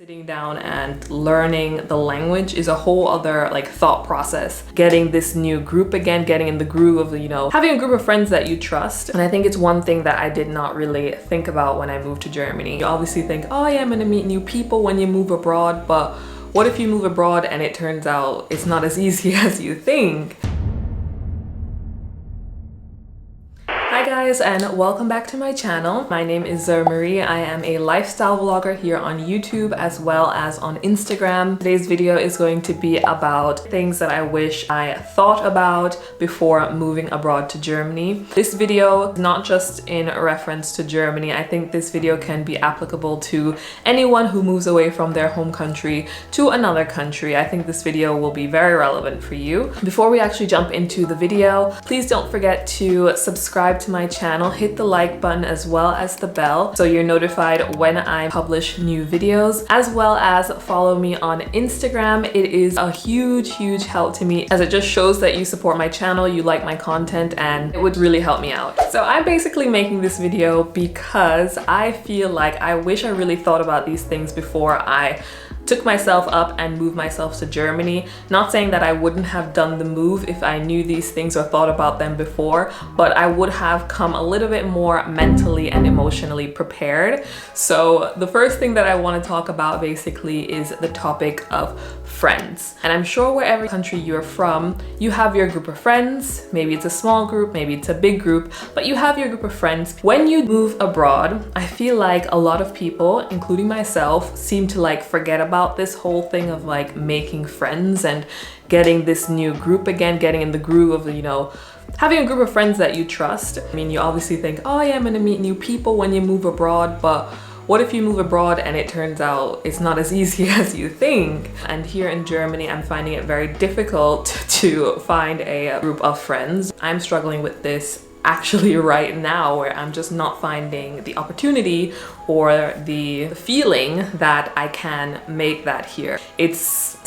Sitting down and learning the language is a whole other thought process. Getting this new group again, getting in the groove of, having a group of friends that you trust. And I think it's one thing that I did not really think about when I moved to Germany. You obviously think, oh yeah, I'm gonna meet new people when you move abroad, but what if you move abroad and it turns out it's not as easy as you think? Hi guys, and welcome back to my channel. My name is Zoie-Marie. I am a lifestyle vlogger here on YouTube as well as on Instagram. Today's video is going to be about things that I wish I thought about before moving abroad to Germany. This video is not just in reference to Germany. I think this video can be applicable to anyone who moves away from their home country to another country. I think this video will be very relevant for you. Before we actually jump into the video, please don't forget to subscribe to my channel, hit the like button as well as the bell so you're notified when I publish new videos, as well as follow me on Instagram. It is a huge help to me as it just shows that you support my channel, you like my content, and it would really help me out. So I'm basically making this video because I feel like I wish I really thought about these things before I took myself up and moved myself to Germany. Not saying that I wouldn't have done the move if I knew these things or thought about them before, but I would have come a little bit more mentally and emotionally prepared. So the first thing that I want to talk about basically is the topic of friends. And I'm sure wherever country you're from, you have your group of friends. Maybe it's a small group, maybe it's a big group, but you have your group of friends. When you move abroad, I feel like a lot of people, including myself, seem to forget about this whole thing of making friends and getting this new group again, getting in the groove of, having a group of friends that you trust. I mean, you obviously think, oh yeah, I'm gonna meet new people when you move abroad, but what if you move abroad and it turns out it's not as easy as you think? And here in Germany, I'm finding it very difficult to find a group of friends. I'm struggling with this actually right now, where I'm just not finding the opportunity or the feeling that I can make that here. It's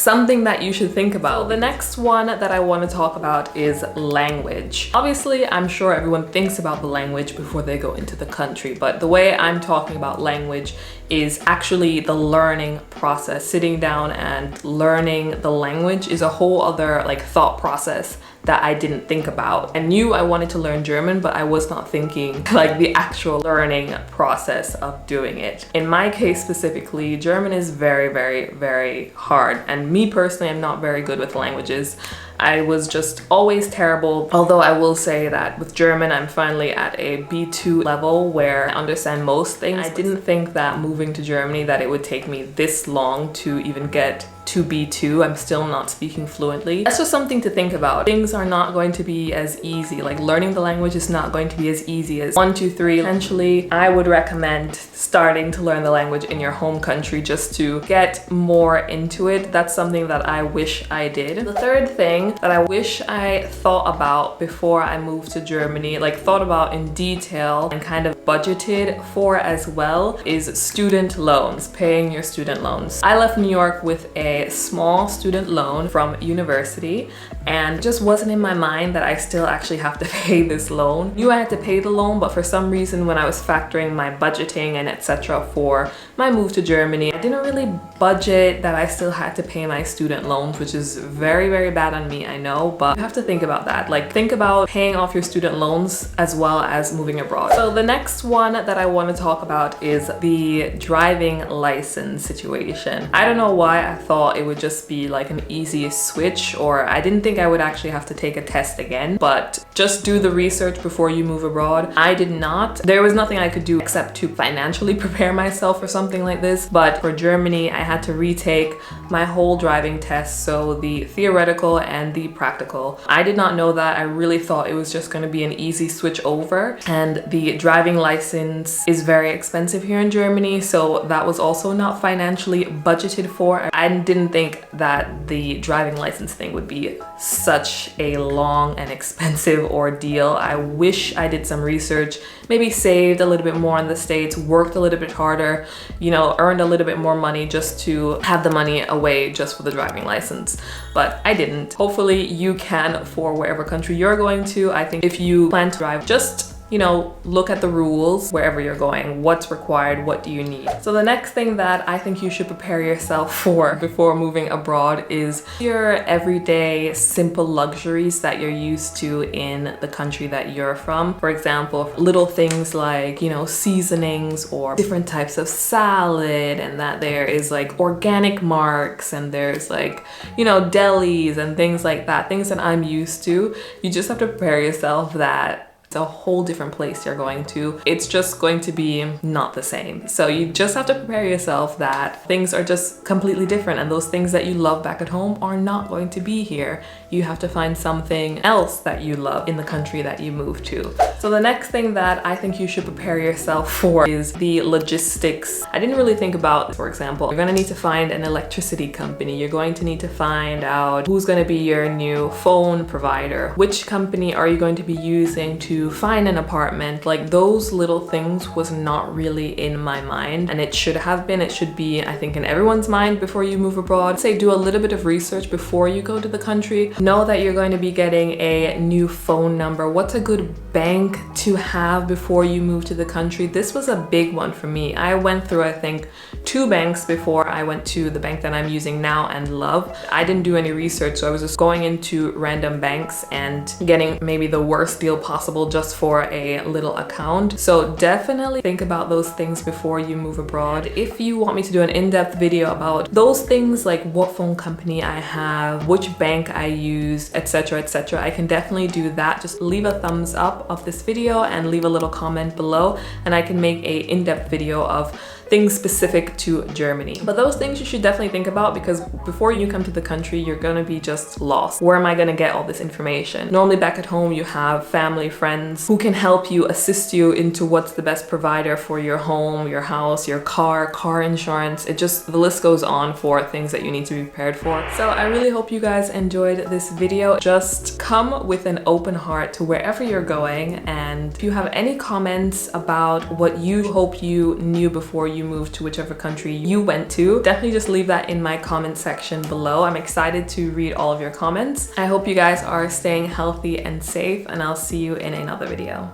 something that you should think about. So the next one that I want to talk about is language. Obviously, I'm sure everyone thinks about the language before they go into the country, but the way I'm talking about language is actually the learning process. Sitting down and learning the language is a whole other thought process that I didn't think about. I knew I wanted to learn German, but I was not thinking the actual learning process of doing it. In my case specifically, German is very hard. And me personally, I'm not very good with languages. I was just always terrible. Although I will say that with German, I'm finally at a B2 level where I understand most things. I didn't think that moving to Germany that it would take me this long to even get to B2. I'm still not speaking fluently. That's just something to think about. Things are not going to be as easy. Learning the language is not going to be as easy as 1, 2, 3. Essentially, I would recommend starting to learn the language in your home country just to get more into it. That's something that I wish I did. The third thing that I wish I thought about before I moved to Germany, thought about in detail and kind of budgeted for as well, is student loans, paying your student loans. I left New York with a small student loan from university, and it just wasn't in my mind that I still actually have to pay this loan. I knew I had to pay the loan, but for some reason when I was factoring my budgeting and etc. for my move to Germany, I didn't really budget that I still had to pay my student loans, which is very bad on me, I know, but you have to think about that. Think about paying off your student loans as well as moving abroad. So the next one that I want to talk about is the driving license situation. I don't know why I thought it would just be an easy switch, or I didn't think I would actually have to take a test again, but just do the research before you move abroad. I did not. There was nothing I could do except to financially prepare myself for something like this, but for Germany, I had to retake my whole driving test, so the theoretical and the practical. I did not know that. I really thought it was just going to be an easy switch over, and the driving license is very expensive here in Germany, so that was also not financially budgeted for. I didn't think that the driving license thing would be such a long and expensive ordeal. I wish I did some research, maybe saved a little bit more in the States, worked a little bit harder, earned a little bit more money just to have the money away just for the driving license. But I didn't. Hopefully you can for wherever country you're going to. I think if you plan to drive, just you know, look at the rules wherever you're going. What's required? What do you need? So the next thing that I think you should prepare yourself for before moving abroad is your everyday simple luxuries that you're used to in the country that you're from. For example, little things like, you know, seasonings or different types of salad, and that there is like organic marks and there's like, you know, delis and things like that, things that I'm used to. You just have to prepare yourself that it's a whole different place you're going to. It's just going to be not the same. So you just have to prepare yourself that things are just completely different, and those things that you love back at home are not going to be here. You have to find something else that you love in the country that you move to. So the next thing that I think you should prepare yourself for is the logistics. I didn't really think about, for example, you're gonna need to find an electricity company. You're going to need to find out who's gonna be your new phone provider. Which company are you going to be using to find an apartment? Like, those little things was not really in my mind, and it should have been. It should be, I think, in everyone's mind before you move abroad. Say, do a little bit of research before you go to the country. Know that you're going to be getting a new phone number. What's a good bank to have before you move to the country? This was a big one for me. I went through, I think, 2 banks before I went to the bank that I'm using now and love. I didn't do any research, so I was just going into random banks and getting maybe the worst deal possible just for a little account. So definitely think about those things before you move abroad. If you want me to do an in-depth video about those things, like what phone company I have, which bank I use, etc., I can definitely do that. Just leave a thumbs up of this video and leave a little comment below, and I can make a in-depth video of things specific to Germany. But those things you should definitely think about, because before you come to the country, you're gonna be just lost. Where am I gonna get all this information? Normally back at home, you have family, friends who can help you, assist you into what's the best provider for your home, your house, your car insurance. It just, the list goes on for things that you need to be prepared for. So I really hope you guys enjoyed this video. Just come with an open heart to wherever you're going, and if you have any comments about what you hope you knew before you moved to whichever country you went to, definitely just leave that in my comment section below. I'm excited to read all of your comments. I hope you guys are staying healthy and safe, and I'll see you in another video.